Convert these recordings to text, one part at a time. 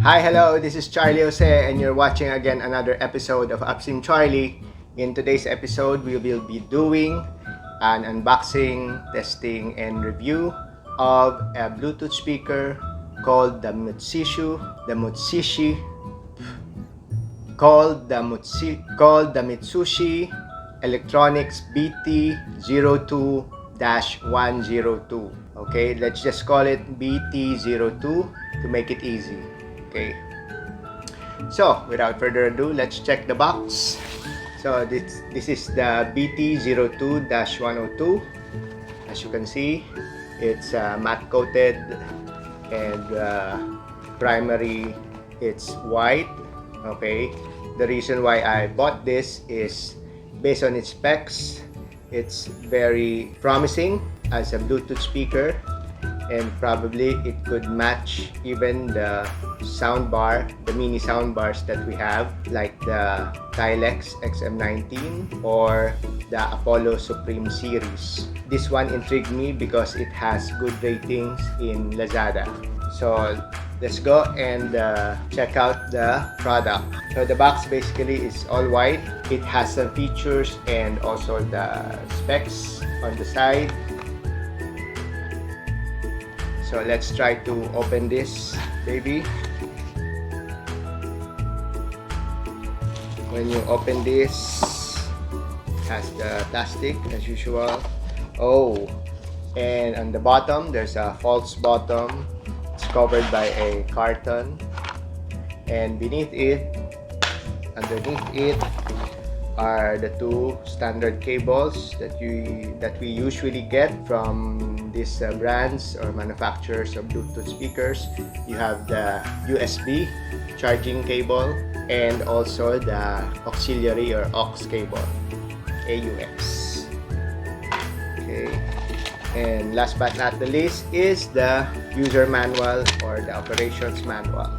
Hi, hello, this is Charlie Jose and you're watching again another episode of UpStreamCharlie. In today's episode, we will be doing an unboxing, testing, and review of a Bluetooth speaker called the Mitsushi Electronics BT02-102. Okay, let's just call it BT02 to make it easy. Okay, so without further ado, let's check the box. So this is the BT02-102. As you can see, it's matte coated and primary it's white. Okay, the reason why I bought this is based on its specs. It's very promising as a Bluetooth speaker, and probably it could match even the soundbar, the mini soundbars that we have, like the Tilex XM19 or the Apollo Supreme series. This one intrigued me because it has good ratings in Lazada. So let's go and check out the product. So the box basically is all white. It has some features and also the specs on the side. So let's try to open this baby. When you open this, it has the plastic as usual. Oh, and on the bottom there's a false bottom. It's covered by a carton, and underneath it are the two standard cables that we usually get from these brands or manufacturers of Bluetooth speakers. You have the USB charging cable and also the auxiliary or aux cable, AUX. Okay, and last but not the least is the user manual or the operations manual.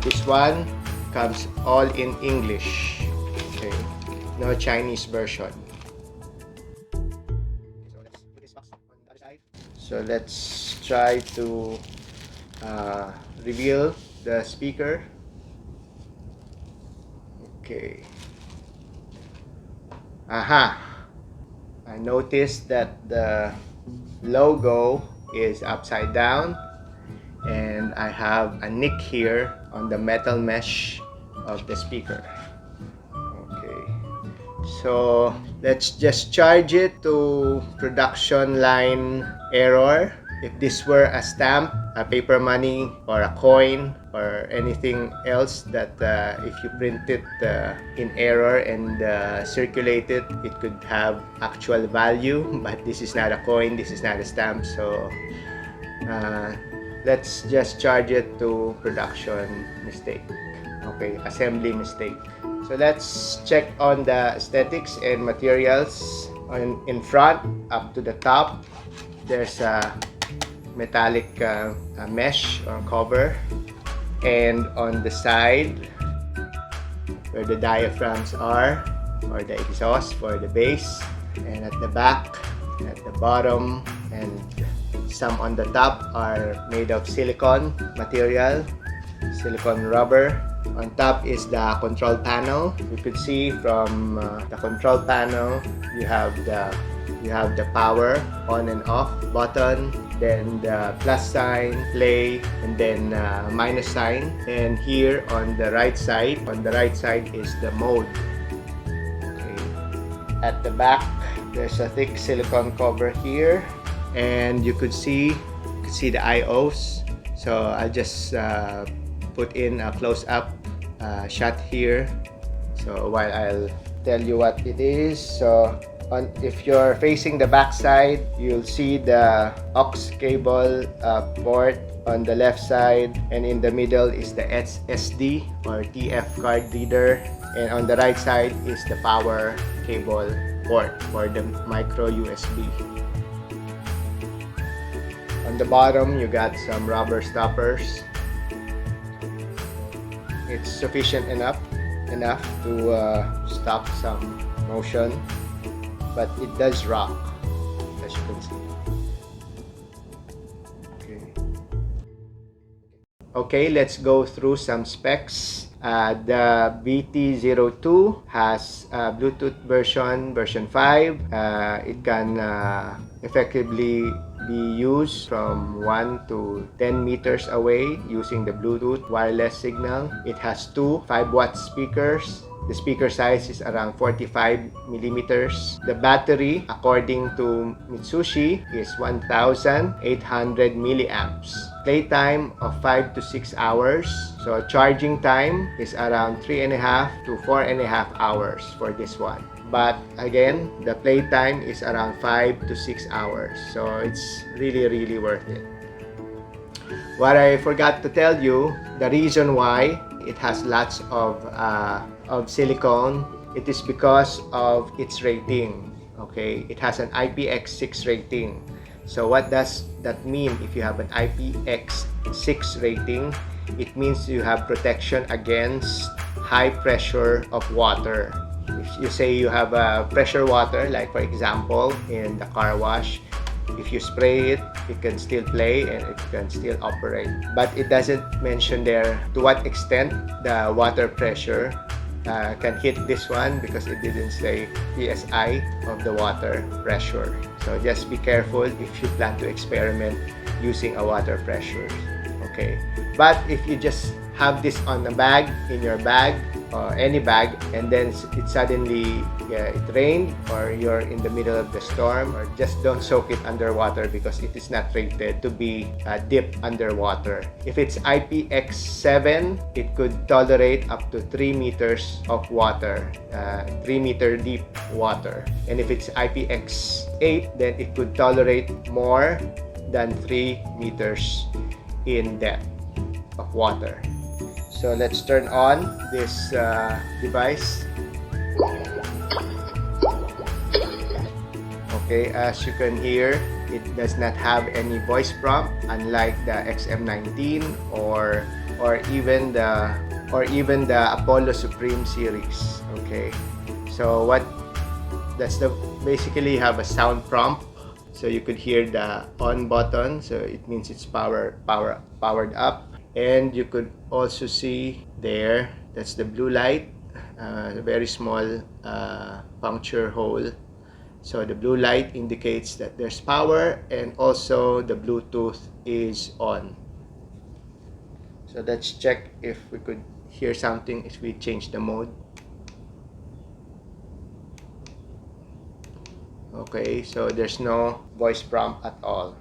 This one comes all in English. Okay, no Chinese version. So let's try to reveal the speaker. Okay. Aha! I noticed that the logo is upside down, and I have a nick here on the metal mesh of the speaker. Okay, so let's just charge it to production line error. If this were a stamp, a paper money, or a coin, or anything else that if you print it in error and circulate it, it could have actual value. But this is not a coin, this is not a stamp, so let's just charge it to production mistake. Okay, assembly mistake. So let's check on the aesthetics and materials. In front, up to the top, there's a metallic mesh or cover, and on the side where the diaphragms are, or the exhaust for the bass, and at the back, at the bottom, and some on the top are made of silicone material, silicone rubber. On top is the control panel. You could see from the control panel you have the power on and off button, then the plus sign, play, and then minus sign. And here on the right side is the mode. Okay. At the back there's a thick silicone cover here, and you could see the IOs. So I'll just put in a close-up shot here, so while I'll tell you what it is. So if you're facing the back side, you'll see the aux cable port on the left side, and in the middle is the SD or TF card reader, and on the right side is the power cable port for the micro USB. On the bottom you got some rubber stoppers. It's sufficient enough to stop some motion, but it does rock, as you can see. Okay. Okay, let's go through some specs. The BT02 has Bluetooth version 5. It can effectively be used from 1 to 10 meters away using the Bluetooth wireless signal. It has two 5-watt speakers. The speaker size is around 45 millimeters. The battery, according to Mitsushi, is 1,800 milliamps. Playtime of 5 to 6 hours. So charging time is around 3.5 to 4.5 hours for this one. But again, the playtime is around 5 to 6 hours. So it's really worth it. What I forgot to tell you, the reason why it has lots of silicone, it is because of its rating. Okay, it has an IPX6 rating. So what does that mean? If you have an IPX6 rating, it means you have protection against high pressure of water. If you say you have pressure water, like for example in the car wash, if you spray it, it can still play and it can still operate. But it doesn't mention there to what extent the water pressure can hit this one, because it didn't say PSI of the water pressure. So just be careful if you plan to experiment using a water pressure. Okay, but if you just have this on a bag, in your bag or any bag, and then it suddenly it rained, or you're in the middle of the storm, or just don't soak it underwater because it is not rated to be dipped underwater. If it's IPX7, it could tolerate up to 3 meters of water, 3-meter deep water. And if it's IPX8, then it could tolerate more than 3 meters in depth of water. So let's turn on this device. Okay, as you can hear, it does not have any voice prompt, unlike the XM19 or even the Apollo Supreme series. Okay, so basically have a sound prompt, so you could hear the on button, so it means it's powered up. And you could also see there, that's the blue light, a very small puncture hole. So the blue light indicates that there's power, and also the Bluetooth is on. So let's check if we could hear something if we change the mode. Okay, so there's no voice prompt at all.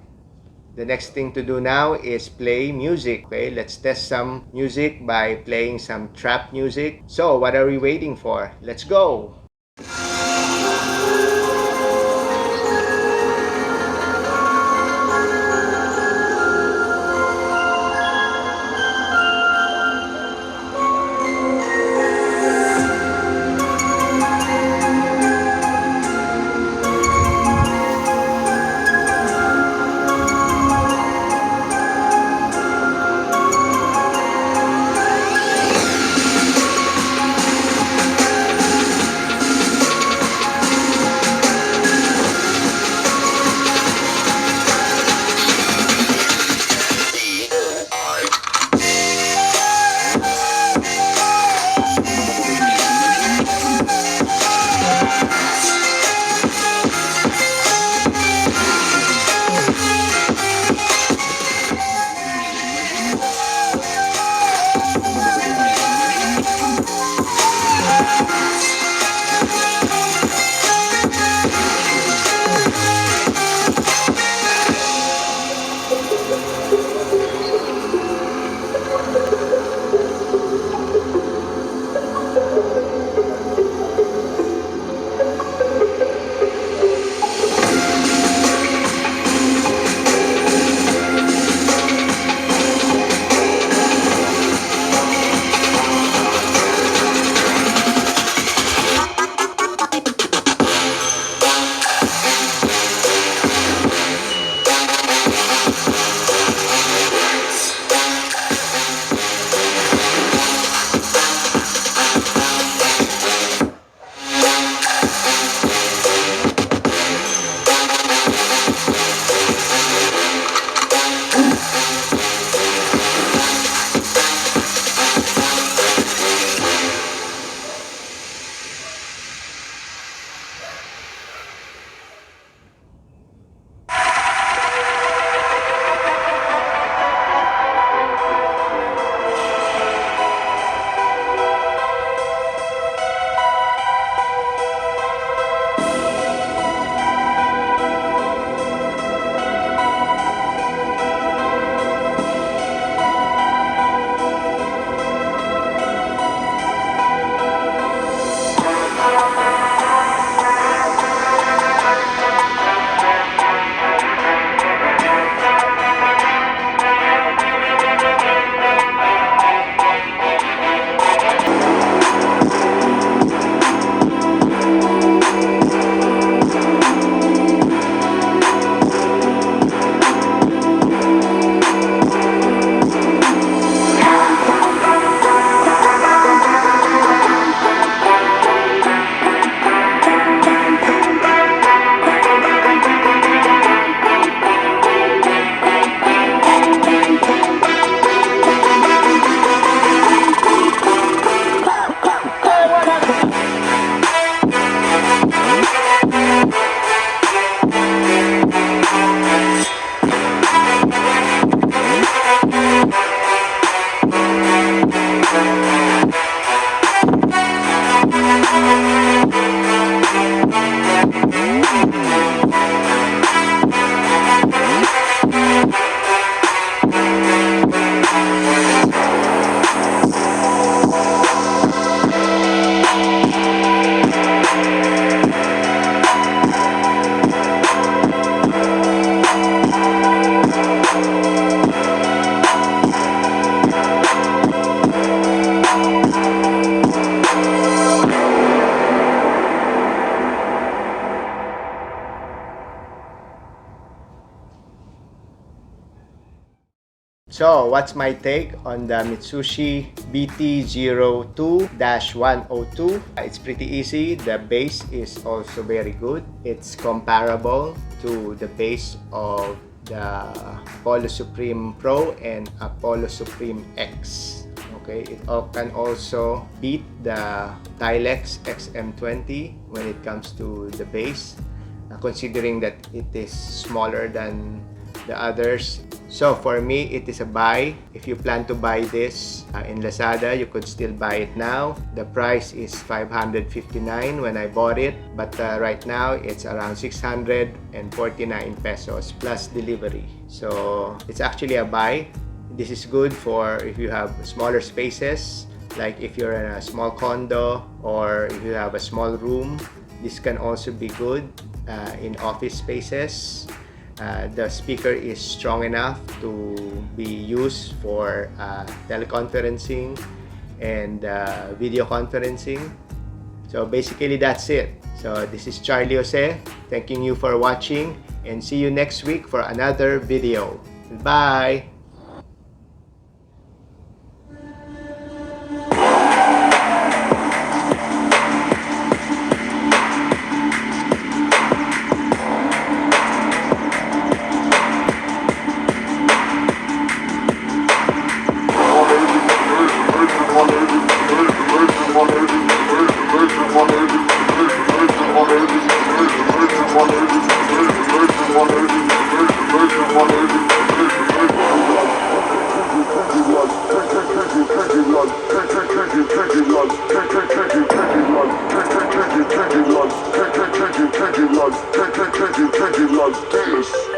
The next thing to do now is play music. Okay, let's test some music by playing some trap music. So what are we waiting for? Let's go! So, what's my take on the Mitsushi BT02-102? It's pretty easy. The bass is also very good. It's comparable to the bass of the Apollo Supreme Pro and Apollo Supreme X. Okay, it can also beat the Tilex XM20 when it comes to the bass, considering that it is smaller than the others. So for me, it is a buy. If you plan to buy this in Lazada, you could still buy it now. The price is 559 when I bought it, but right now it's around 649 pesos plus delivery. So it's actually a buy. This is good for if you have smaller spaces, like if you're in a small condo or if you have a small room. This can also be good in office spaces. The speaker is strong enough to be used for teleconferencing and video conferencing. So basically that's it. So this is Charlie Jose, thanking you for watching, and see you next week for another video. Bye! Like this.